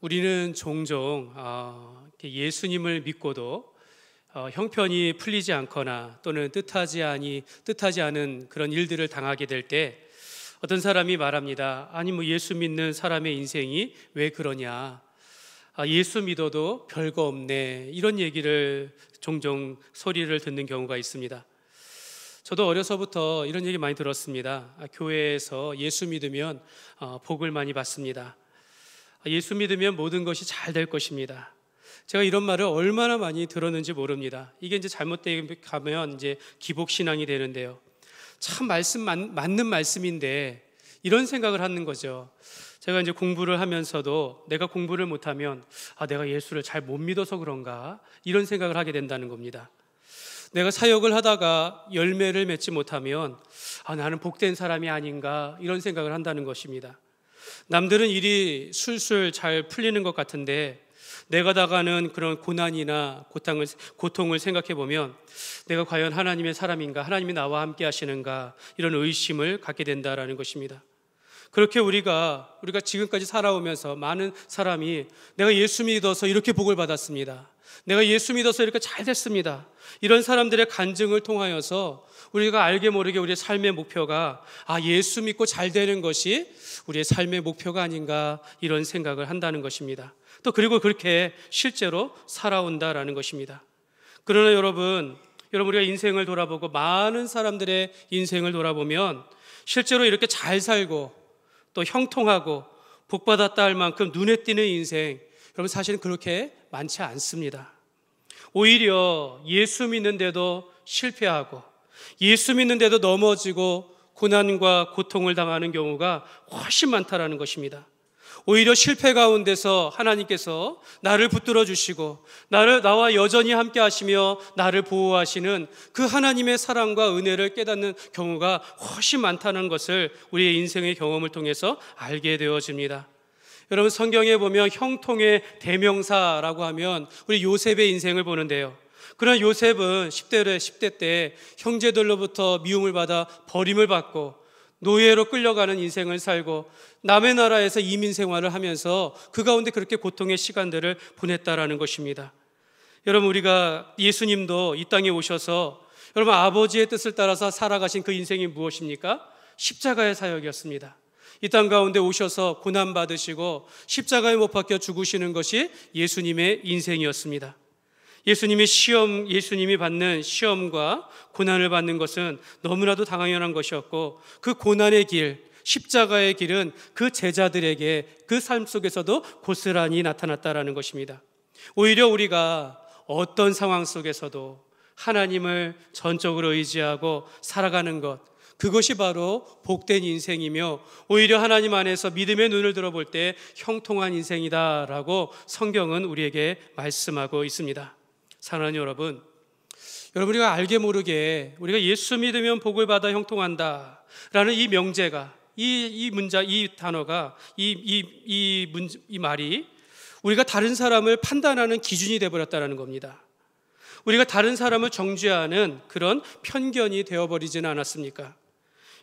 우리는 종종 예수님을 믿고도 형편이 풀리지 않거나 또는 뜻하지 않은 그런 일들을 당하게 될 때 어떤 사람이 말합니다. 아니 예수 믿는 사람의 인생이 왜 그러냐, 예수 믿어도 별거 없네, 이런 얘기를 종종 소리를 듣는 경우가 있습니다. 저도 어려서부터 이런 얘기 많이 들었습니다. 교회에서 예수 믿으면 복을 많이 받습니다. 예수 믿으면 모든 것이 잘 될 것입니다. 제가 이런 말을 얼마나 많이 들었는지 모릅니다. 이게 이제 잘못되게 가면 이제 기복신앙이 되는데요. 참 맞는 말씀인데 이런 생각을 하는 거죠. 제가 이제 공부를 하면서도 내가 공부를 못하면 내가 예수를 잘 못 믿어서 그런가, 이런 생각을 하게 된다는 겁니다. 내가 사역을 하다가 열매를 맺지 못하면 나는 복된 사람이 아닌가, 이런 생각을 한다는 것입니다. 남들은 일이 술술 잘 풀리는 것 같은데 내가 당하는 그런 고난이나 고통을 생각해 보면 내가 과연 하나님의 사람인가, 하나님이 나와 함께 하시는가, 이런 의심을 갖게 된다라는 것입니다. 그렇게 우리가 지금까지 살아오면서 많은 사람이 내가 예수 믿어서 이렇게 복을 받았습니다, 내가 예수 믿어서 이렇게 잘 됐습니다, 이런 사람들의 간증을 통하여서 우리가 알게 모르게 우리의 삶의 목표가 예수 믿고 잘 되는 것이 우리의 삶의 목표가 아닌가, 이런 생각을 한다는 것입니다. 또 그리고 그렇게 실제로 살아온다라는 것입니다. 그러나 여러분 우리가 인생을 돌아보고 많은 사람들의 인생을 돌아보면 실제로 이렇게 잘 살고 또 형통하고 복받았다 할 만큼 눈에 띄는 인생, 여러분 사실은 그렇게 많지 않습니다. 오히려 예수 믿는데도 실패하고 예수 믿는데도 넘어지고 고난과 고통을 당하는 경우가 훨씬 많다라는 것입니다. 오히려 실패 가운데서 하나님께서 나를 붙들어 주시고 나와 여전히 함께 하시며 나를 보호하시는 그 하나님의 사랑과 은혜를 깨닫는 경우가 훨씬 많다는 것을 우리의 인생의 경험을 통해서 알게 되어집니다. 여러분, 성경에 보면 형통의 대명사라고 하면 우리 요셉의 인생을 보는데요. 그러나 요셉은 10대 때 형제들로부터 미움을 받아 버림을 받고 노예로 끌려가는 인생을 살고 남의 나라에서 이민 생활을 하면서 그 가운데 그렇게 고통의 시간들을 보냈다라는 것입니다. 여러분, 우리가 예수님도 이 땅에 오셔서 여러분 아버지의 뜻을 따라서 살아가신 그 인생이 무엇입니까? 십자가의 사역이었습니다. 이 땅 가운데 오셔서 고난받으시고 십자가에 못 박혀 죽으시는 것이 예수님의 인생이었습니다. 예수님이 받는 시험과 고난을 받는 것은 너무나도 당연한 것이었고, 그 고난의 길, 십자가의 길은 그 제자들에게 그 삶 속에서도 고스란히 나타났다라는 것입니다. 오히려 우리가 어떤 상황 속에서도 하나님을 전적으로 의지하고 살아가는 것, 그것이 바로 복된 인생이며 오히려 하나님 안에서 믿음의 눈을 들어볼 때 형통한 인생이다라고 성경은 우리에게 말씀하고 있습니다. 사랑하는 여러분, 우리가 알게 모르게 우리가 예수 믿으면 복을 받아 형통한다 라는 이 명제가, 이 단어가, 이 말이 우리가 다른 사람을 판단하는 기준이 되어버렸다는 겁니다. 우리가 다른 사람을 정죄하는 그런 편견이 되어버리지는 않았습니까?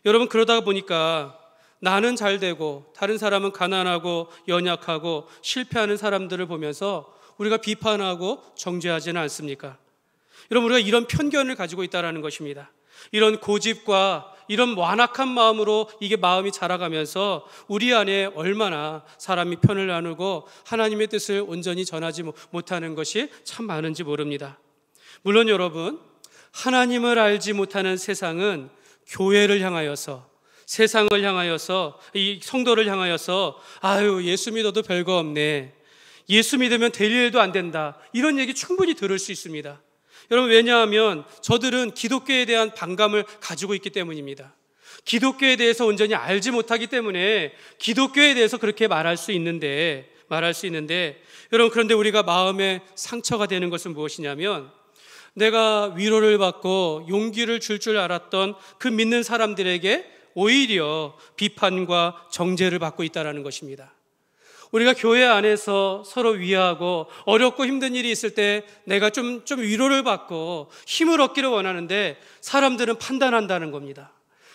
여러분, 그러다 보니까 나는 잘 되고 다른 사람은 가난하고 연약하고 실패하는 사람들을 보면서 우리가 비판하고 정죄하지는 않습니까? 여러분, 우리가 이런 편견을 가지고 있다는 것입니다. 이런 고집과 이런 완악한 마음으로 이게 마음이 자라가면서 우리 안에 얼마나 사람이 편을 나누고 하나님의 뜻을 온전히 전하지 못하는 것이 참 많은지 모릅니다. 물론 여러분, 하나님을 알지 못하는 세상은 교회를 향하여서, 세상을 향하여서, 이 성도를 향하여서 예수 믿어도 별거 없네, 예수 믿으면 될 일도 안 된다, 이런 얘기 충분히 들을 수 있습니다. 여러분, 왜냐하면 저들은 기독교에 대한 반감을 가지고 있기 때문입니다. 기독교에 대해서 온전히 알지 못하기 때문에 기독교에 대해서 그렇게 말할 수 있는데 여러분, 그런데 우리가 마음에 상처가 되는 것은 무엇이냐면, 내가 위로를 받고 용기를 줄 알았던 그 믿는 사람들에게 오히려 비판과 정죄를 받고 있다는 것입니다. 우리가 교회 안에서 서로 위하고 어렵고 힘든 일이 있을 때 내가 좀 위로를 받고 힘을 얻기를 원하는데 사람들은 판단한다는 겁니다.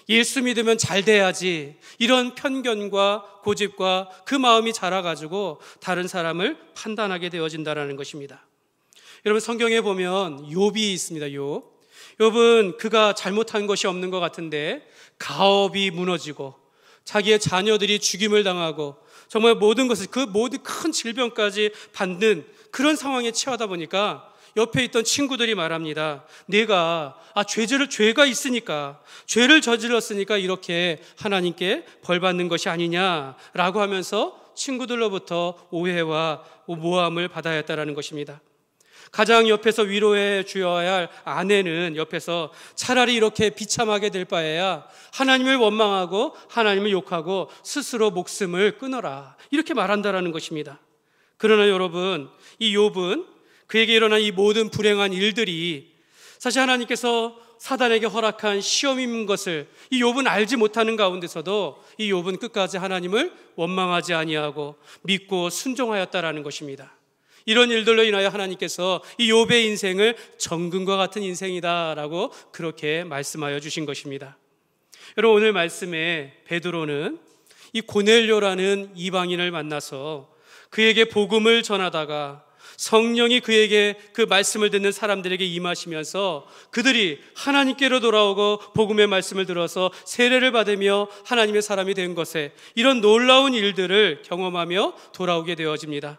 예수 믿으면 잘 돼야지, 이런 편견과 고집과 그 마음이 자라가지고 다른 사람을 판단하게 되어진다는 것입니다. 여러분, 성경에 보면 욥이 있습니다. 욥은 그가 잘못한 것이 없는 것 같은데 가업이 무너지고 자기의 자녀들이 죽임을 당하고 정말 모든 것을, 그 모든 큰 질병까지 받는 그런 상황에 처하다 보니까 옆에 있던 친구들이 말합니다. 내가 죄가 있으니까, 죄를 저질렀으니까 이렇게 하나님께 벌 받는 것이 아니냐라고 하면서 친구들로부터 오해와 모함을 받아야 했다는 것입니다. 가장 옆에서 위로해 주어야 할 아내는 옆에서 차라리 이렇게 비참하게 될 바에야 하나님을 원망하고 하나님을 욕하고 스스로 목숨을 끊어라, 이렇게 말한다라는 것입니다. 그러나 여러분, 이 욥은 그에게 일어난 이 모든 불행한 일들이 사실 하나님께서 사단에게 허락한 시험인 것을 이 욥은 알지 못하는 가운데서도 이 욥은 끝까지 하나님을 원망하지 아니하고 믿고 순종하였다라는 것입니다. 이런 일들로 인하여 하나님께서 이 욥의 인생을 정금과 같은 인생이다라고 그렇게 말씀하여 주신 것입니다. 여러분, 오늘 말씀에 베드로는 이 고넬료라는 이방인을 만나서 그에게 복음을 전하다가 성령이 그에게 그 말씀을 듣는 사람들에게 임하시면서 그들이 하나님께로 돌아오고 복음의 말씀을 들어서 세례를 받으며 하나님의 사람이 된 것에 이런 놀라운 일들을 경험하며 돌아오게 되어집니다.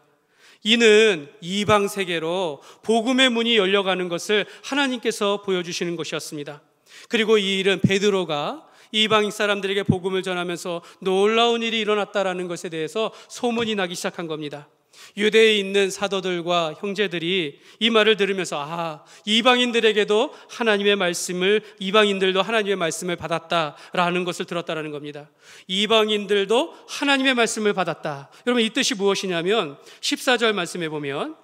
이는 이방 세계로 복음의 문이 열려가는 것을 하나님께서 보여주시는 것이었습니다. 그리고 이 일은 베드로가 이방 사람들에게 복음을 전하면서 놀라운 일이 일어났다라는 것에 대해서 소문이 나기 시작한 겁니다. 유대에 있는 사도들과 형제들이 이 말을 들으면서 이방인들에게도 하나님의 말씀을, 이방인들도 하나님의 말씀을 받았다라는 것을 들었다라는 겁니다. 이방인들도 하나님의 말씀을 받았다. 여러분, 이 뜻이 무엇이냐면 14절 말씀에 보면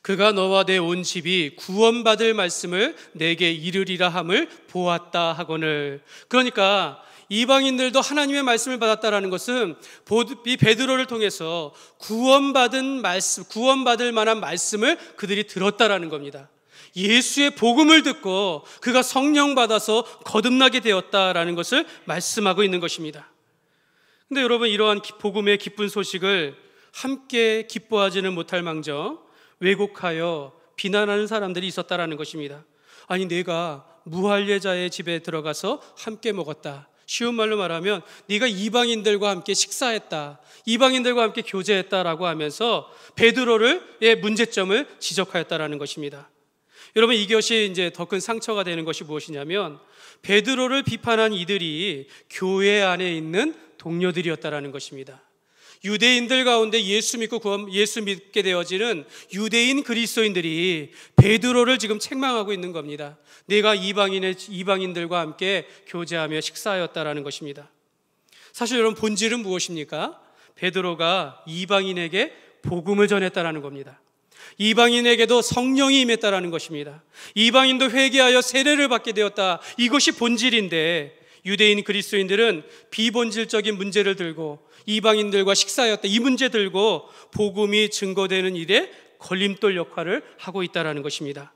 그가 너와 내 온 집이 구원받을 말씀을 내게 이르리라 함을 보았다 하거늘. 그러니까 이방인들도 하나님의 말씀을 받았다라는 것은 이 베드로를 통해서 구원받을 만한 말씀을 그들이 들었다라는 겁니다. 예수의 복음을 듣고 그가 성령 받아서 거듭나게 되었다라는 것을 말씀하고 있는 것입니다. 근데 여러분, 이러한 복음의 기쁜 소식을 함께 기뻐하지는 못할 망정 왜곡하여 비난하는 사람들이 있었다라는 것입니다. 아니, 내가 무할례자의 집에 들어가서 함께 먹었다. 쉬운 말로 말하면 네가 이방인들과 함께 식사했다, 이방인들과 함께 교제했다라고 하면서 베드로의 문제점을 지적하였다라는 것입니다. 여러분, 이것이 이제 더 큰 상처가 되는 것이 무엇이냐면 베드로를 비판한 이들이 교회 안에 있는 동료들이었다라는 것입니다. 유대인들 가운데 예수 믿게 되어지는 유대인 그리스도인들이 베드로를 지금 책망하고 있는 겁니다. 내가 이방인들과 함께 교제하며 식사하였다라는 것입니다. 사실 여러분, 본질은 무엇입니까? 베드로가 이방인에게 복음을 전했다라는 겁니다. 이방인에게도 성령이 임했다라는 것입니다. 이방인도 회개하여 세례를 받게 되었다. 이것이 본질인데 유대인 그리스도인들은 비본질적인 문제를 들고 이방인들과 식사하였다, 이 문제 들고 복음이 증거되는 일에 걸림돌 역할을 하고 있다는 것입니다.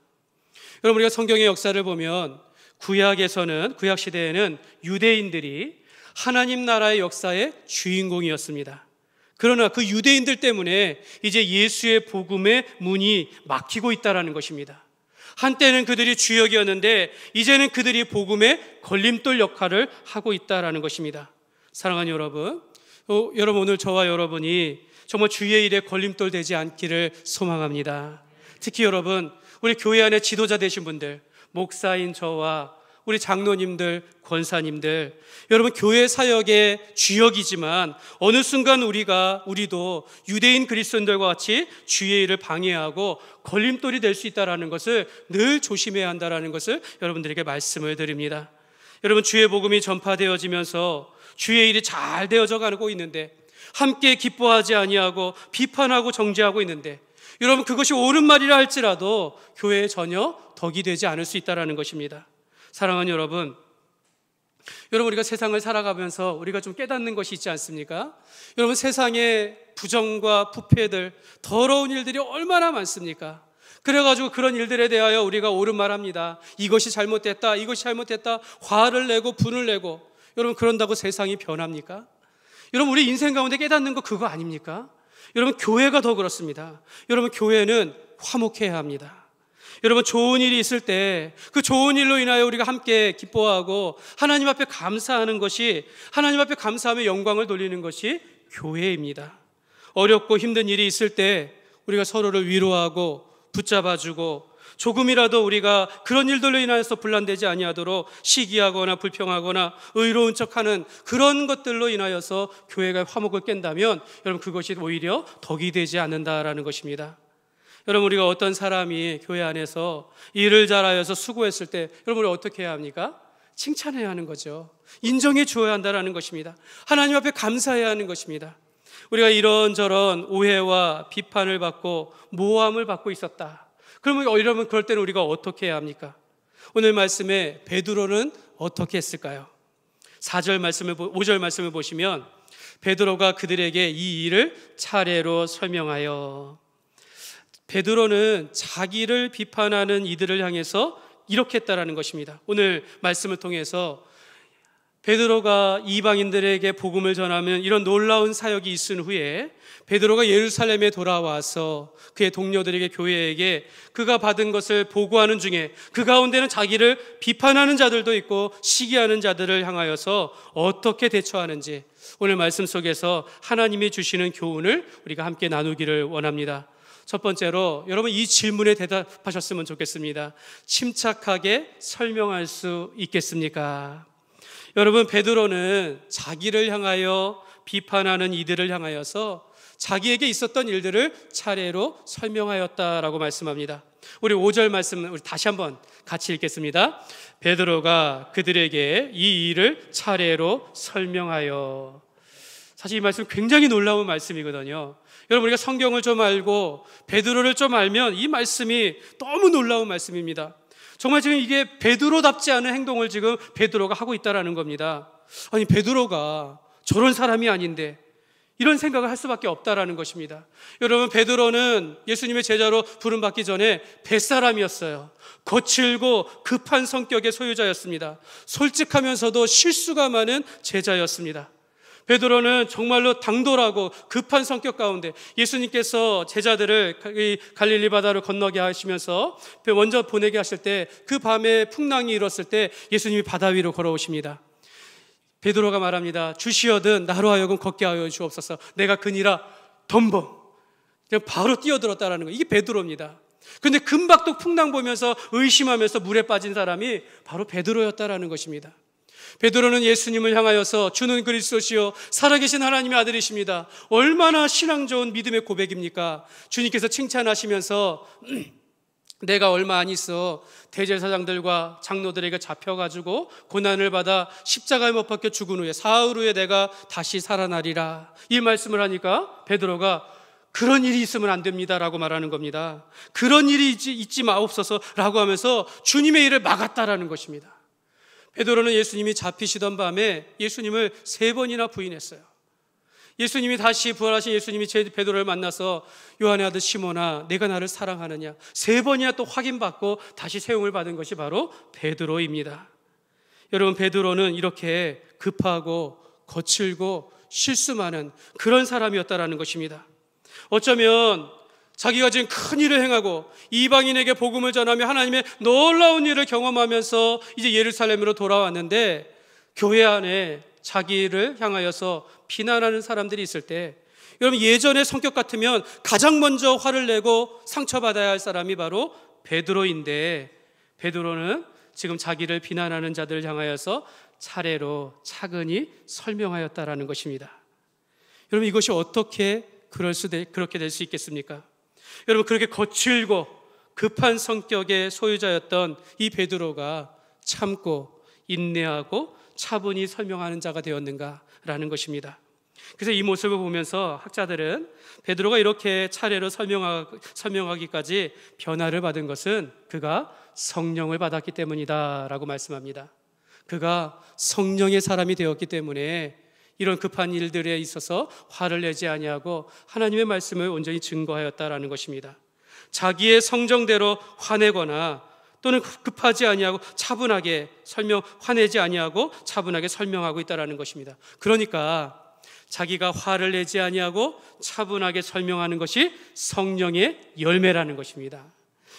여러분, 우리가 성경의 역사를 보면 구약 시대에는 유대인들이 하나님 나라의 역사의 주인공이었습니다. 그러나 그 유대인들 때문에 이제 예수의 복음의 문이 막히고 있다는 것입니다. 한때는 그들이 주역이었는데 이제는 그들이 복음의 걸림돌 역할을 하고 있다는 것입니다. 사랑하는 여러분, 오늘 저와 여러분이 정말 주의 일에 걸림돌 되지 않기를 소망합니다. 특히 여러분, 우리 교회 안에 지도자 되신 분들, 목사인 저와 우리 장로님들, 권사님들, 여러분, 교회 사역의 주역이지만 어느 순간 우리도 유대인 그리스도인들과 같이 주의 일을 방해하고 걸림돌이 될 수 있다는 것을 늘 조심해야 한다는 것을 여러분들에게 말씀을 드립니다. 여러분, 주의 복음이 전파되어지면서 주의 일이 잘 되어져 가고 있는데 함께 기뻐하지 아니하고 비판하고 정죄하고 있는데 여러분, 그것이 옳은 말이라 할지라도 교회에 전혀 덕이 되지 않을 수 있다는 것입니다. 사랑하는 여러분, 우리가 세상을 살아가면서 우리가 좀 깨닫는 것이 있지 않습니까? 여러분, 세상에 부정과 부패들, 더러운 일들이 얼마나 많습니까? 그래가지고 그런 일들에 대하여 우리가 옳은 말합니다. 이것이 잘못됐다, 이것이 잘못됐다, 화를 내고 분을 내고. 여러분, 그런다고 세상이 변합니까? 여러분, 우리 인생 가운데 깨닫는 거 그거 아닙니까? 여러분, 교회가 더 그렇습니다. 여러분, 교회는 화목해야 합니다. 여러분, 좋은 일이 있을 때 그 좋은 일로 인하여 우리가 함께 기뻐하고 하나님 앞에 감사하는 것이, 하나님 앞에 감사하며 영광을 돌리는 것이 교회입니다. 어렵고 힘든 일이 있을 때 우리가 서로를 위로하고 붙잡아주고, 조금이라도 우리가 그런 일들로 인하여서 분란되지 아니하도록 시기하거나 불평하거나 의로운 척하는 그런 것들로 인하여서 교회가 화목을 깬다면 여러분, 그것이 오히려 덕이 되지 않는다라는 것입니다. 여러분, 우리가 어떤 사람이 교회 안에서 일을 잘하여서 수고했을 때 여러분, 우리 어떻게 해야 합니까? 칭찬해야 하는 거죠. 인정해 주어야 한다는 것입니다. 하나님 앞에 감사해야 하는 것입니다. 우리가 이런저런 오해와 비판을 받고 모함을 받고 있었다. 그러면 그럴 때는 우리가 어떻게 해야 합니까? 오늘 말씀에 베드로는 어떻게 했을까요? 4절 말씀을, 5절 말씀을 보시면 베드로가 그들에게 이 일을 차례로 설명하여, 베드로는 자기를 비판하는 이들을 향해서 이렇게 했다라는 것입니다. 오늘 말씀을 통해서 베드로가 이방인들에게 복음을 전하면 이런 놀라운 사역이 있은 후에 베드로가 예루살렘에 돌아와서 그의 동료들에게, 교회에게 그가 받은 것을 보고하는 중에 그 가운데는 자기를 비판하는 자들도 있고 시기하는 자들을 향하여서 어떻게 대처하는지 오늘 말씀 속에서 하나님이 주시는 교훈을 우리가 함께 나누기를 원합니다. 첫 번째로 여러분, 이 질문에 대답하셨으면 좋겠습니다. 침착하게 설명할 수 있겠습니까? 여러분, 베드로는 자기를 향하여 비판하는 이들을 향하여서 자기에게 있었던 일들을 차례로 설명하였다라고 말씀합니다. 우리 5절 말씀 우리 다시 한번 같이 읽겠습니다. 베드로가 그들에게 이 일을 차례로 설명하여. 사실 이 말씀 굉장히 놀라운 말씀이거든요. 여러분, 우리가 성경을 좀 알고 베드로를 좀 알면 이 말씀이 너무 놀라운 말씀입니다. 정말 지금 이게 베드로답지 않은 행동을 지금 베드로가 하고 있다는 겁니다. 아니, 베드로가 저런 사람이 아닌데 이런 생각을 할 수밖에 없다라는 것입니다. 여러분, 베드로는 예수님의 제자로 부름받기 전에 뱃사람이었어요. 거칠고 급한 성격의 소유자였습니다. 솔직하면서도 실수가 많은 제자였습니다. 베드로는 정말로 당돌하고 급한 성격 가운데 예수님께서 제자들을 갈릴리 바다를 건너게 하시면서 먼저 보내게 하실 때 그 밤에 풍랑이 일었을 때 예수님이 바다 위로 걸어오십니다. 베드로가 말합니다. 주시어든 나로 하여금 걷게 하여 주옵소서. 내가 그니라 덤벙. 그냥 바로 뛰어들었다라는 거예요. 이게 베드로입니다. 그런데 금박도 풍랑 보면서 의심하면서 물에 빠진 사람이 바로 베드로였다라는 것입니다. 베드로는 예수님을 향하여서 주는 그리스도시요 살아계신 하나님의 아들이십니다. 얼마나 신앙 좋은 믿음의 고백입니까? 주님께서 칭찬하시면서 내가 얼마 안 있어 대제사장들과 장로들에게 잡혀가지고 고난을 받아 십자가에 못 박혀 죽은 후에 사흘 후에 내가 다시 살아나리라, 이 말씀을 하니까 베드로가 그런 일이 있으면 안 됩니다라고 말하는 겁니다. 그런 일이 있지 마옵소서라고 하면서 주님의 일을 막았다라는 것입니다. 베드로는 예수님이 잡히시던 밤에 예수님을 3번이나 부인했어요. 예수님이 다시 부활하신 예수님이 베드로를 만나서 요한의 아들 시몬아, 내가 나를 사랑하느냐 3번이나 또 확인받고 다시 세움을 받은 것이 바로 베드로입니다. 여러분, 베드로는 이렇게 급하고 거칠고 실수 많은 그런 사람이었다라는 것입니다. 어쩌면 자기가 지금 큰 일을 행하고 이방인에게 복음을 전하며 하나님의 놀라운 일을 경험하면서 이제 예루살렘으로 돌아왔는데 교회 안에 자기를 향하여서 비난하는 사람들이 있을 때, 여러분, 예전의 성격 같으면 가장 먼저 화를 내고 상처받아야 할 사람이 바로 베드로인데, 베드로는 지금 자기를 비난하는 자들을 향하여서 차례로 차근히 설명하였다라는 것입니다. 여러분, 이것이 어떻게 그렇게 될 수 있겠습니까? 여러분, 그렇게 거칠고 급한 성격의 소유자였던 이 베드로가 참고 인내하고 차분히 설명하는 자가 되었는가라는 것입니다. 그래서 이 모습을 보면서 학자들은 베드로가 이렇게 차례로 설명하기까지 변화를 받은 것은 그가 성령을 받았기 때문이다라고 말씀합니다. 그가 성령의 사람이 되었기 때문에 이런 급한 일들에 있어서 화를 내지 아니하고 하나님의 말씀을 온전히 증거하였다라는 것입니다. 자기의 성정대로 화내거나 또는 급하지 아니하고 차분하게 화내지 아니하고 차분하게 설명하고 있다라는 것입니다. 그러니까 자기가 화를 내지 아니하고 차분하게 설명하는 것이 성령의 열매라는 것입니다.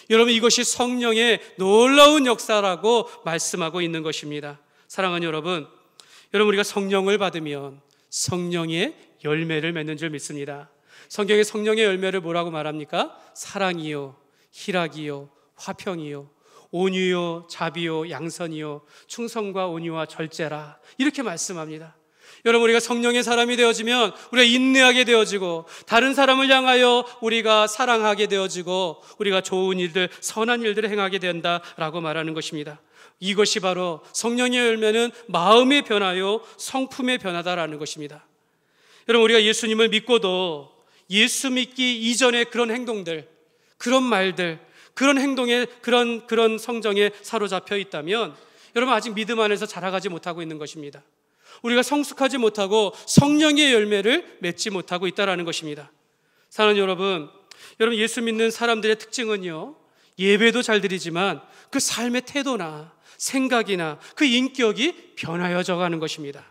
여러분, 이것이 성령의 놀라운 역사라고 말씀하고 있는 것입니다. 사랑하는 여러분, 우리가 성령을 받으면 성령의 열매를 맺는 줄 믿습니다. 성경의 성령의 열매를 뭐라고 말합니까? 사랑이요, 희락이요, 화평이요, 온유요, 자비요, 양선이요, 충성과 온유와 절제라, 이렇게 말씀합니다. 여러분, 우리가 성령의 사람이 되어지면 우리가 인내하게 되어지고 다른 사람을 향하여 우리가 사랑하게 되어지고 우리가 좋은 일들, 선한 일들을 행하게 된다라고 말하는 것입니다. 이것이 바로 성령의 열매는 마음의 변화요, 성품의 변화다라는 것입니다. 여러분, 우리가 예수님을 믿고도 예수 믿기 이전의 그런 행동들, 그런 말들, 그런 행동에, 그런 성정에 사로잡혀 있다면 여러분, 아직 믿음 안에서 자라가지 못하고 있는 것입니다. 우리가 성숙하지 못하고 성령의 열매를 맺지 못하고 있다는 것입니다. 사랑하는 여러분, 예수 믿는 사람들의 특징은요, 예배도 잘 드리지만 그 삶의 태도나 생각이나 그 인격이 변하여져 가는 것입니다.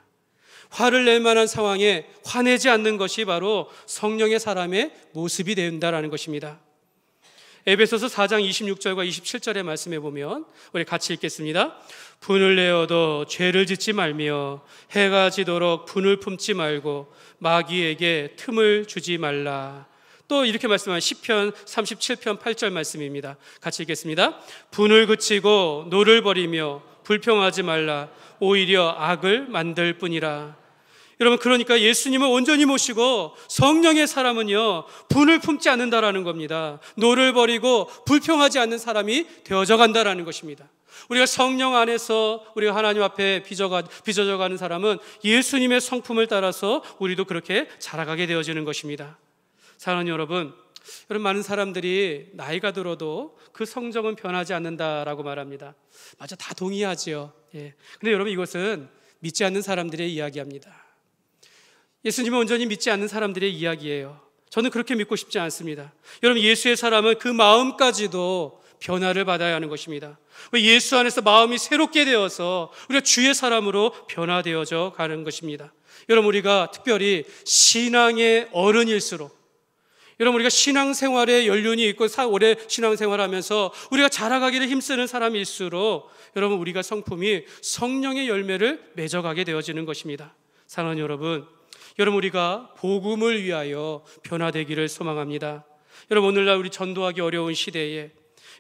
화를 낼 만한 상황에 화내지 않는 것이 바로 성령의 사람의 모습이 된다는 것입니다. 에베소서 4장 26절과 27절의 말씀에 보면 우리 같이 읽겠습니다. 분을 내어도 죄를 짓지 말며 해가 지도록 분을 품지 말고 마귀에게 틈을 주지 말라. 또 이렇게 말씀한 시편 37편 8절 말씀입니다. 같이 읽겠습니다. 분을 그치고 노를 버리며 불평하지 말라. 오히려 악을 만들 뿐이라. 여러분, 그러니까 예수님을 온전히 모시고 성령의 사람은요, 분을 품지 않는다라는 겁니다. 노를 버리고 불평하지 않는 사람이 되어져 간다라는 것입니다. 우리가 성령 안에서 우리가 하나님 앞에 빚어져 가는 사람은 예수님의 성품을 따라서 우리도 그렇게 자라가게 되어지는 것입니다. 사랑하는 여러분, 많은 사람들이 나이가 들어도 그 성정은 변하지 않는다라고 말합니다. 맞아, 다 동의하지요. 예. 근데 여러분, 이것은 믿지 않는 사람들의 이야기입니다. 예수님을 온전히 믿지 않는 사람들의 이야기예요. 저는 그렇게 믿고 싶지 않습니다. 여러분, 예수의 사람은 그 마음까지도 변화를 받아야 하는 것입니다. 예수 안에서 마음이 새롭게 되어서 우리가 주의 사람으로 변화되어져 가는 것입니다. 여러분, 우리가 특별히 신앙의 어른일수록, 여러분, 우리가 신앙생활에 연륜이 있고 오래 신앙생활하면서 우리가 자라가기를 힘쓰는 사람일수록 여러분, 우리가 성품이 성령의 열매를 맺어가게 되어지는 것입니다. 사랑하는 여러분, 우리가 복음을 위하여 변화되기를 소망합니다. 여러분, 오늘날 우리 전도하기 어려운 시대에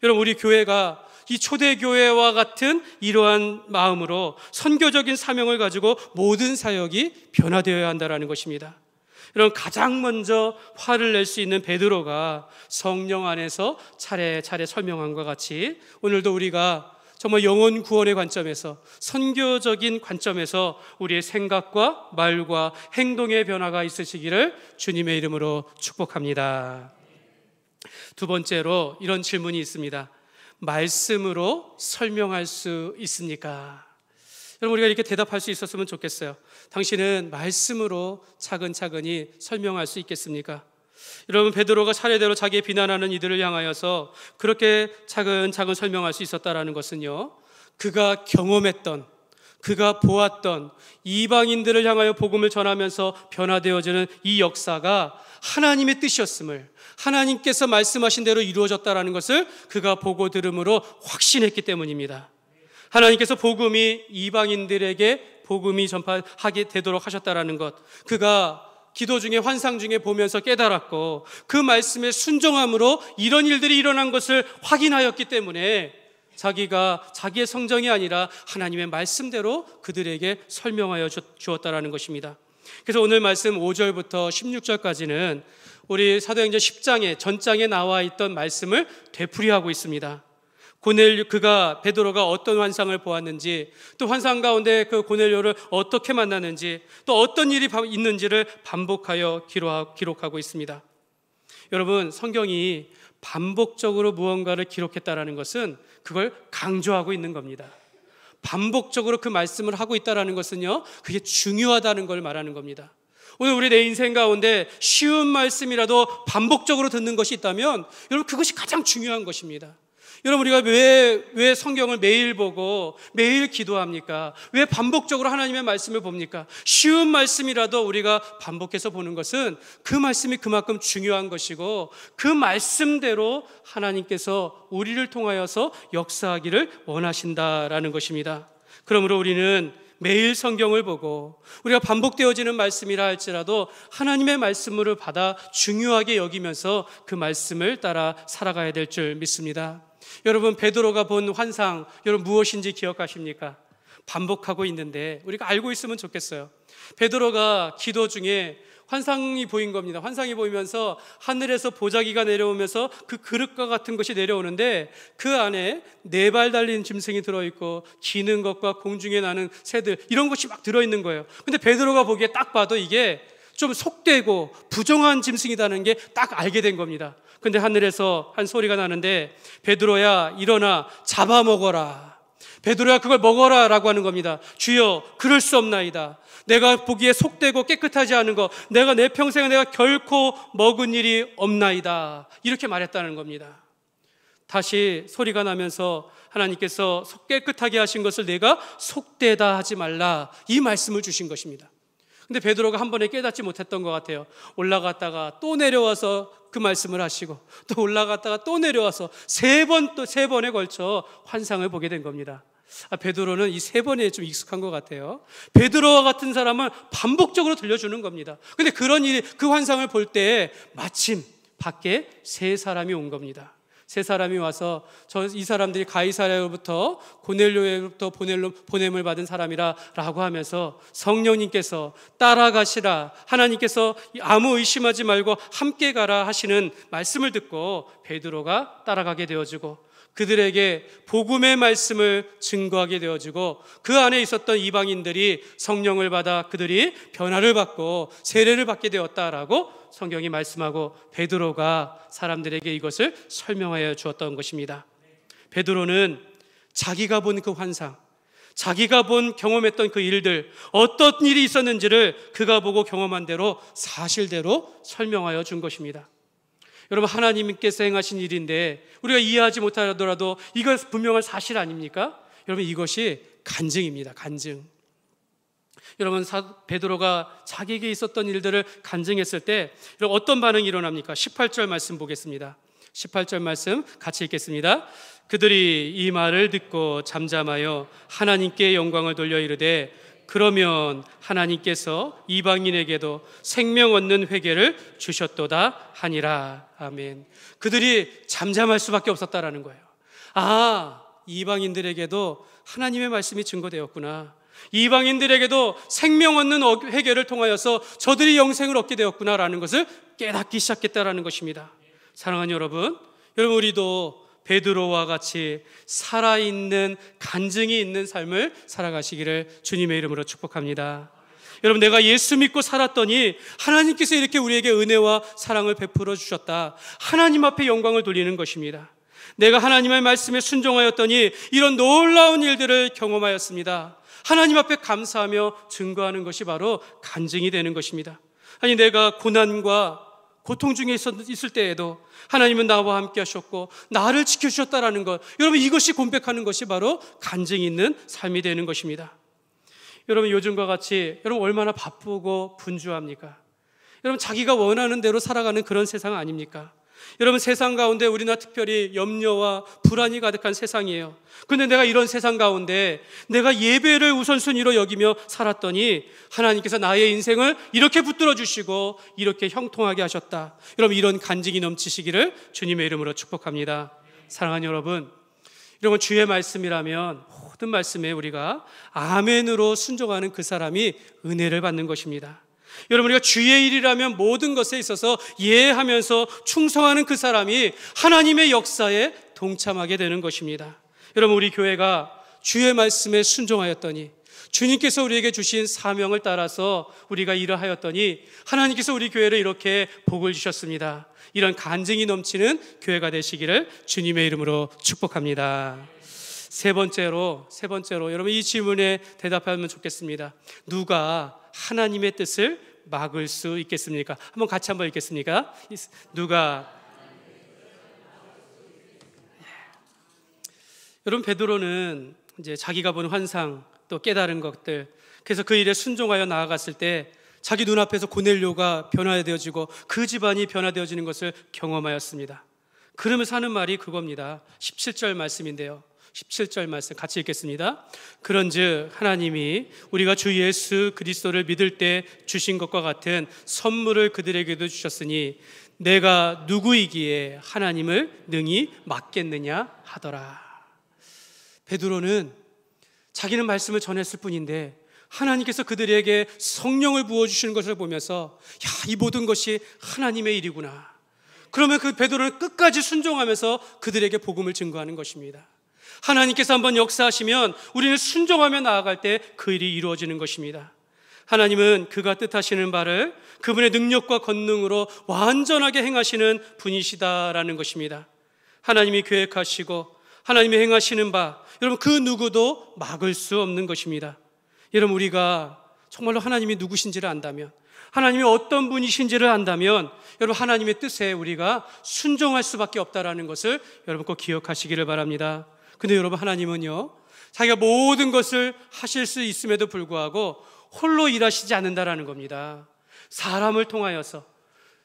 여러분, 우리 교회가 이 초대교회와 같은 이러한 마음으로 선교적인 사명을 가지고 모든 사역이 변화되어야 한다는 것입니다. 여러분, 가장 먼저 화를 낼 수 있는 베드로가 성령 안에서 차례차례 설명한 것 같이 오늘도 우리가 정말 영혼 구원의 관점에서, 선교적인 관점에서 우리의 생각과 말과 행동의 변화가 있으시기를 주님의 이름으로 축복합니다. 두 번째로 이런 질문이 있습니다. 말씀으로 설명할 수 있습니까? 여러분, 우리가 이렇게 대답할 수 있었으면 좋겠어요. 당신은 말씀으로 차근차근히 설명할 수 있겠습니까? 여러분, 베드로가 차례대로 자기의 비난하는 이들을 향하여서 그렇게 차근차근 설명할 수 있었다는 것은요, 그가 경험했던, 그가 보았던 이방인들을 향하여 복음을 전하면서 변화되어지는 이 역사가 하나님의 뜻이었음을, 하나님께서 말씀하신 대로 이루어졌다는 것을 그가 보고 들음으로 확신했기 때문입니다. 하나님께서 복음이 이방인들에게 복음이 전파하게 되도록 하셨다는 것, 그가 기도 중에 환상 중에 보면서 깨달았고 그 말씀에 순종함으로 이런 일들이 일어난 것을 확인하였기 때문에 자기가 자기의 성정이 아니라 하나님의 말씀대로 그들에게 설명하여 주었다는 것입니다. 그래서 오늘 말씀 5절부터 16절까지는 우리 사도행전 10장의 전장에 나와 있던 말씀을 되풀이하고 있습니다. 베드로가 어떤 환상을 보았는지, 또 환상 가운데 그 고넬료를 어떻게 만나는지, 또 어떤 일이 있는지를 반복하여 기록하고 있습니다. 여러분, 성경이 반복적으로 무언가를 기록했다라는 것은 그걸 강조하고 있는 겁니다. 반복적으로 그 말씀을 하고 있다라는 것은요, 그게 중요하다는 걸 말하는 겁니다. 오늘 우리 내 인생 가운데 쉬운 말씀이라도 반복적으로 듣는 것이 있다면 여러분 그것이 가장 중요한 것입니다. 여러분 우리가 왜 성경을 매일 보고 매일 기도합니까? 왜 반복적으로 하나님의 말씀을 봅니까? 쉬운 말씀이라도 우리가 반복해서 보는 것은 그 말씀이 그만큼 중요한 것이고 그 말씀대로 하나님께서 우리를 통하여서 역사하기를 원하신다라는 것입니다. 그러므로 우리는 매일 성경을 보고 우리가 반복되어지는 말씀이라 할지라도 하나님의 말씀을 받아 중요하게 여기면서 그 말씀을 따라 살아가야 될 줄 믿습니다. 여러분 베드로가 본 환상 여러분 무엇인지 기억하십니까? 반복하고 있는데 우리가 알고 있으면 좋겠어요. 베드로가 기도 중에 환상이 보인 겁니다. 환상이 보이면서 하늘에서 보자기가 내려오면서 그 그릇과 같은 것이 내려오는데 그 안에 4발 달린 짐승이 들어있고 기는 것과 공중에 나는 새들 이런 것이 막 들어있는 거예요. 근데 베드로가 보기에 딱 봐도 이게 좀 속되고 부정한 짐승이라는 게 딱 알게 된 겁니다. 근데 하늘에서 한 소리가 나는데 베드로야 일어나 잡아먹어라. 베드로야 그걸 먹어라 라고 하는 겁니다. 주여 그럴 수 없나이다. 내가 보기에 속되고 깨끗하지 않은 것 내가 내 평생에 내가 결코 먹은 일이 없나이다 이렇게 말했다는 겁니다. 다시 소리가 나면서 하나님께서 깨끗하게 하신 것을 내가 속되다 하지 말라 이 말씀을 주신 것입니다. 근데 베드로가 한 번에 깨닫지 못했던 것 같아요. 올라갔다가 또 내려와서 그 말씀을 하시고 또 올라갔다가 또 내려와서 세 번에 걸쳐 환상을 보게 된 겁니다. 베드로는 이 3번에 좀 익숙한 것 같아요. 베드로와 같은 사람은 반복적으로 들려주는 겁니다. 근데 그 환상을 볼 때 마침 밖에 3사람이 온 겁니다. 3사람이 와서 이 사람들이 가이사랴로부터 고넬료로부터 보냄을 받은 사람이라 라고 하면서 성령님께서 따라가시라 하나님께서 아무 의심하지 말고 함께 가라 하시는 말씀을 듣고 베드로가 따라가게 되어지고 그들에게 복음의 말씀을 증거하게 되어지고 그 안에 있었던 이방인들이 성령을 받아 그들이 변화를 받고 세례를 받게 되었다라고 성경이 말씀하고 베드로가 사람들에게 이것을 설명하여 주었던 것입니다. 베드로는 자기가 본 그 환상, 자기가 경험했던 그 일들, 어떤 일이 있었는지를 그가 보고 경험한 대로 사실대로 설명하여 준 것입니다. 여러분 하나님께서 행하신 일인데 우리가 이해하지 못하더라도 이것 분명한 사실 아닙니까? 여러분 이것이 간증입니다. 간증. 여러분 베드로가 자기에게 있었던 일들을 간증했을 때 어떤 반응이 일어납니까? 18절 말씀 보겠습니다. 18절 말씀 같이 읽겠습니다. 그들이 이 말을 듣고 잠잠하여 하나님께 영광을 돌려 이르되 그러면 하나님께서 이방인에게도 생명 얻는 회개를 주셨도다 하니라. 아멘. 그들이 잠잠할 수밖에 없었다라는 거예요. 이방인들에게도 하나님의 말씀이 증거되었구나. 이방인들에게도 생명 얻는 회개를 통하여서 저들이 영생을 얻게 되었구나라는 것을 깨닫기 시작했다라는 것입니다. 사랑하는 여러분 우리도 베드로와 같이 살아있는 간증이 있는 삶을 살아가시기를 주님의 이름으로 축복합니다. 여러분 내가 예수 믿고 살았더니 하나님께서 이렇게 우리에게 은혜와 사랑을 베풀어 주셨다. 하나님 앞에 영광을 돌리는 것입니다. 내가 하나님의 말씀에 순종하였더니 이런 놀라운 일들을 경험하였습니다. 하나님 앞에 감사하며 증거하는 것이 바로 간증이 되는 것입니다. 아니 내가 고난과 고통 중에 있을 때에도 하나님은 나와 함께 하셨고 나를 지켜주셨다라는 것, 여러분 이것이 고백하는 것이 바로 간증이 있는 삶이 되는 것입니다. 여러분 요즘과 같이 여러분 얼마나 바쁘고 분주합니까? 여러분 자기가 원하는 대로 살아가는 그런 세상 아닙니까? 여러분 세상 가운데 우리나라 특별히 염려와 불안이 가득한 세상이에요. 그런데 내가 이런 세상 가운데 내가 예배를 우선순위로 여기며 살았더니 하나님께서 나의 인생을 이렇게 붙들어 주시고 이렇게 형통하게 하셨다. 여러분 이런 간증이 넘치시기를 주님의 이름으로 축복합니다. 사랑하는 여러분 주의 말씀이라면 모든 말씀에 우리가 아멘으로 순종하는 그 사람이 은혜를 받는 것입니다. 여러분 우리가 주의 일이라면 모든 것에 있어서 예하면서 충성하는 그 사람이 하나님의 역사에 동참하게 되는 것입니다. 여러분 우리 교회가 주의 말씀에 순종하였더니 주님께서 우리에게 주신 사명을 따라서 우리가 일을 하였더니 하나님께서 우리 교회를 이렇게 복을 주셨습니다. 이런 간증이 넘치는 교회가 되시기를 주님의 이름으로 축복합니다. 세 번째로 여러분 이 질문에 대답하면 좋겠습니다. 누가 하나님의 뜻을 막을 수 있겠습니까? 한번 같이 한번 읽겠습니까? 누가 여러분, 베드로는 이제 자기가 본 환상 또 깨달은 것들, 그래서 그 일에 순종하여 나아갔을 때 자기 눈앞에서 고넬료가 변화되어지고 그 집안이 변화되어지는 것을 경험하였습니다. 그러면서 하는 말이 그겁니다. 17절 말씀인데요, 17절 말씀 같이 읽겠습니다. 그런즉 하나님이 우리가 주 예수 그리스도를 믿을 때 주신 것과 같은 선물을 그들에게도 주셨으니 내가 누구이기에 하나님을 능히 막겠느냐 하더라. 베드로는 자기는 말씀을 전했을 뿐인데 하나님께서 그들에게 성령을 부어주시는 것을 보면서 이 모든 것이 하나님의 일이구나. 그러면 그 베드로는 끝까지 순종하면서 그들에게 복음을 증거하는 것입니다. 하나님께서 한번 역사하시면 우리는 순종하며 나아갈 때 그 일이 이루어지는 것입니다. 하나님은 그가 뜻하시는 바를 그분의 능력과 권능으로 완전하게 행하시는 분이시다라는 것입니다. 하나님이 계획하시고 하나님이 행하시는 바, 여러분 그 누구도 막을 수 없는 것입니다. 여러분, 우리가 정말로 하나님이 누구신지를 안다면, 하나님이 어떤 분이신지를 안다면 여러분 하나님의 뜻에 우리가 순종할 수밖에 없다라는 것을 여러분 꼭 기억하시기를 바랍니다. 근데 여러분, 하나님은요 자기가 모든 것을 하실 수 있음에도 불구하고 홀로 일하시지 않는다라는 겁니다. 사람을 통하여서,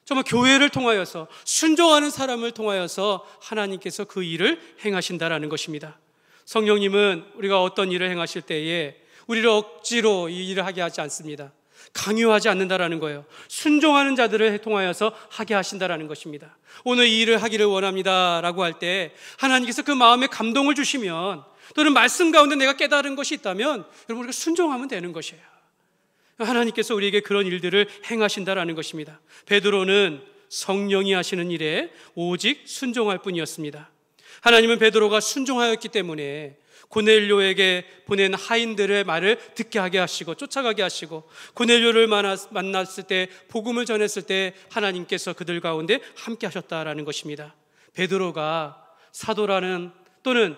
정말 교회를 통하여서, 순종하는 사람을 통하여서 하나님께서 그 일을 행하신다라는 것입니다. 성령님은 우리가 어떤 일을 행하실 때에 우리를 억지로 이 일을 하게 하지 않습니다. 강요하지 않는다라는 거예요. 순종하는 자들을 통하여서 하게 하신다라는 것입니다. 오늘 이 일을 하기를 원합니다 라고 할 때 하나님께서 그 마음에 감동을 주시면, 또는 말씀 가운데 내가 깨달은 것이 있다면 여러분 우리가 순종하면 되는 것이에요. 하나님께서 우리에게 그런 일들을 행하신다라는 것입니다. 베드로는 성령이 하시는 일에 오직 순종할 뿐이었습니다. 하나님은 베드로가 순종하였기 때문에 고넬료에게 보낸 하인들의 말을 듣게 하게 하시고 쫓아가게 하시고, 고넬료를 만났을 때, 복음을 전했을 때 하나님께서 그들 가운데 함께 하셨다라는 것입니다. 베드로가 사도라는, 또는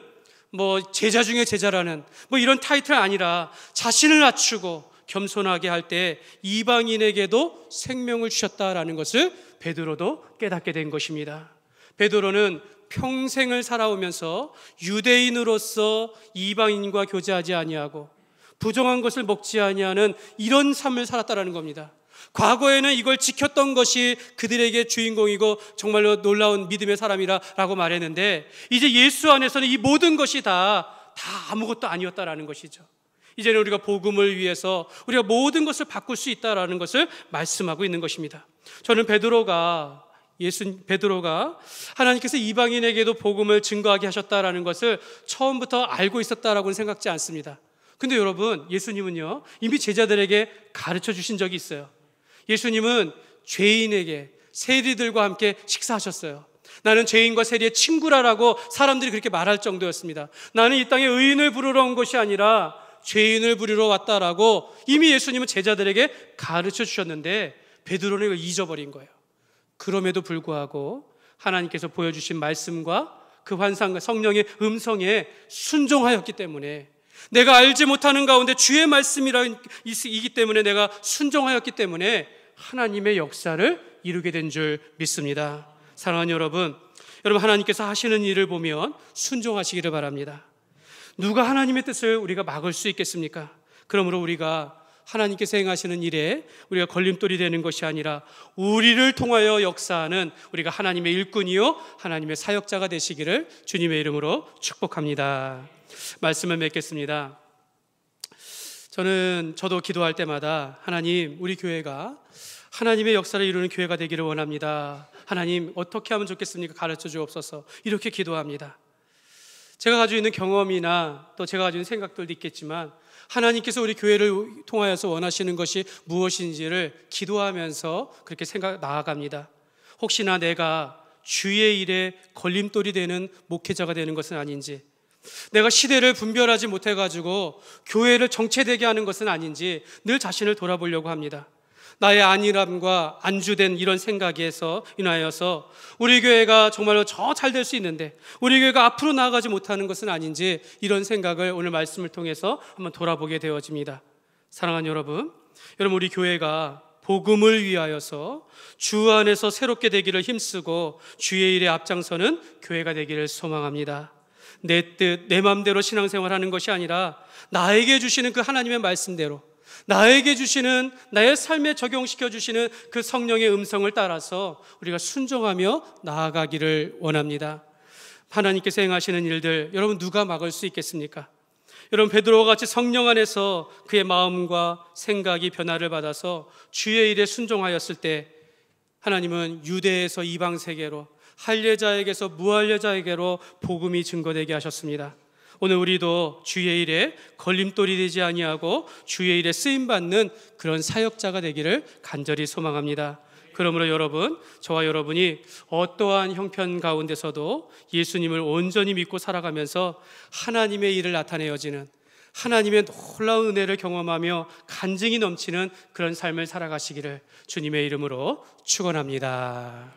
제자 중에 제자라는 이런 타이틀 아니라 자신을 낮추고 겸손하게 할 때 이방인에게도 생명을 주셨다라는 것을 베드로도 깨닫게 된 것입니다. 베드로는 평생을 살아오면서 유대인으로서 이방인과 교제하지 아니하고 부정한 것을 먹지 아니하는 이런 삶을 살았다라는 겁니다. 과거에는 이걸 지켰던 것이 그들에게 주인공이고 정말로 놀라운 믿음의 사람이라고 말했는데, 이제 예수 안에서는 이 모든 것이 다 아무것도 아니었다라는 것이죠. 이제는 우리가 복음을 위해서 우리가 모든 것을 바꿀 수 있다라는 것을 말씀하고 있는 것입니다. 저는 베드로가 하나님께서 이방인에게도 복음을 증거하게 하셨다라는 것을 처음부터 알고 있었다라고는 생각지 않습니다. 근데 여러분, 예수님은요 이미 제자들에게 가르쳐 주신 적이 있어요. 예수님은 죄인에게, 세리들과 함께 식사하셨어요. 나는 죄인과 세리의 친구라라고 사람들이 그렇게 말할 정도였습니다. 나는 이 땅에 의인을 부르러 온 것이 아니라 죄인을 부르러 왔다라고 이미 예수님은 제자들에게 가르쳐 주셨는데 베드로는 이걸 잊어버린 거예요. 그럼에도 불구하고 하나님께서 보여주신 말씀과 그 환상과 성령의 음성에 순종하였기 때문에, 내가 알지 못하는 가운데 주의 말씀이기 때문에 내가 순종하였기 때문에 하나님의 역사를 이루게 된 줄 믿습니다. 사랑하는 여러분, 하나님께서 하시는 일을 보면 순종하시기를 바랍니다. 누가 하나님의 뜻을 우리가 막을 수 있겠습니까? 그러므로 우리가 하나님께서 행하시는 일에 우리가 걸림돌이 되는 것이 아니라 우리를 통하여 역사하는 우리가 하나님의 일꾼이요 하나님의 사역자가 되시기를 주님의 이름으로 축복합니다. 말씀을 맺겠습니다. 저도 기도할 때마다 하나님, 우리 교회가 하나님의 역사를 이루는 교회가 되기를 원합니다. 하나님, 어떻게 하면 좋겠습니까? 가르쳐 주옵소서. 이렇게 기도합니다. 제가 가지고 있는 경험이나 또 제가 가지고 있는 생각들도 있겠지만 하나님께서 우리 교회를 통하여서 원하시는 것이 무엇인지를 기도하면서 그렇게 나아갑니다. 혹시나 내가 주의 일에 걸림돌이 되는 목회자가 되는 것은 아닌지, 내가 시대를 분별하지 못해가지고 교회를 정체되게 하는 것은 아닌지 늘 자신을 돌아보려고 합니다. 나의 안일함과 안주된 이런 생각에서 인하여서 우리 교회가 정말로 잘 될 수 있는데 우리 교회가 앞으로 나아가지 못하는 것은 아닌지, 이런 생각을 오늘 말씀을 통해서 한번 돌아보게 되어집니다. 사랑하는 여러분, 우리 교회가 복음을 위하여서 주 안에서 새롭게 되기를 힘쓰고 주의 일에 앞장서는 교회가 되기를 소망합니다. 내 뜻, 내 마음대로 신앙생활하는 것이 아니라 나에게 주시는 그 하나님의 말씀대로, 나에게 주시는, 나의 삶에 적용시켜 주시는 그 성령의 음성을 따라서 우리가 순종하며 나아가기를 원합니다. 하나님께서 행하시는 일들, 여러분 누가 막을 수 있겠습니까? 여러분, 베드로와 같이 성령 안에서 그의 마음과 생각이 변화를 받아서 주의 일에 순종하였을 때 하나님은 유대에서 이방 세계로, 할례자에게서 무할례자에게로 복음이 증거되게 하셨습니다. 오늘 우리도 주의 일에 걸림돌이 되지 아니하고 주의 일에 쓰임받는 그런 사역자가 되기를 간절히 소망합니다. 그러므로 여러분, 저와 여러분이 어떠한 형편 가운데서도 예수님을 온전히 믿고 살아가면서 하나님의 일을 나타내어지는, 하나님의 놀라운 은혜를 경험하며 간증이 넘치는 그런 삶을 살아가시기를 주님의 이름으로 축원합니다.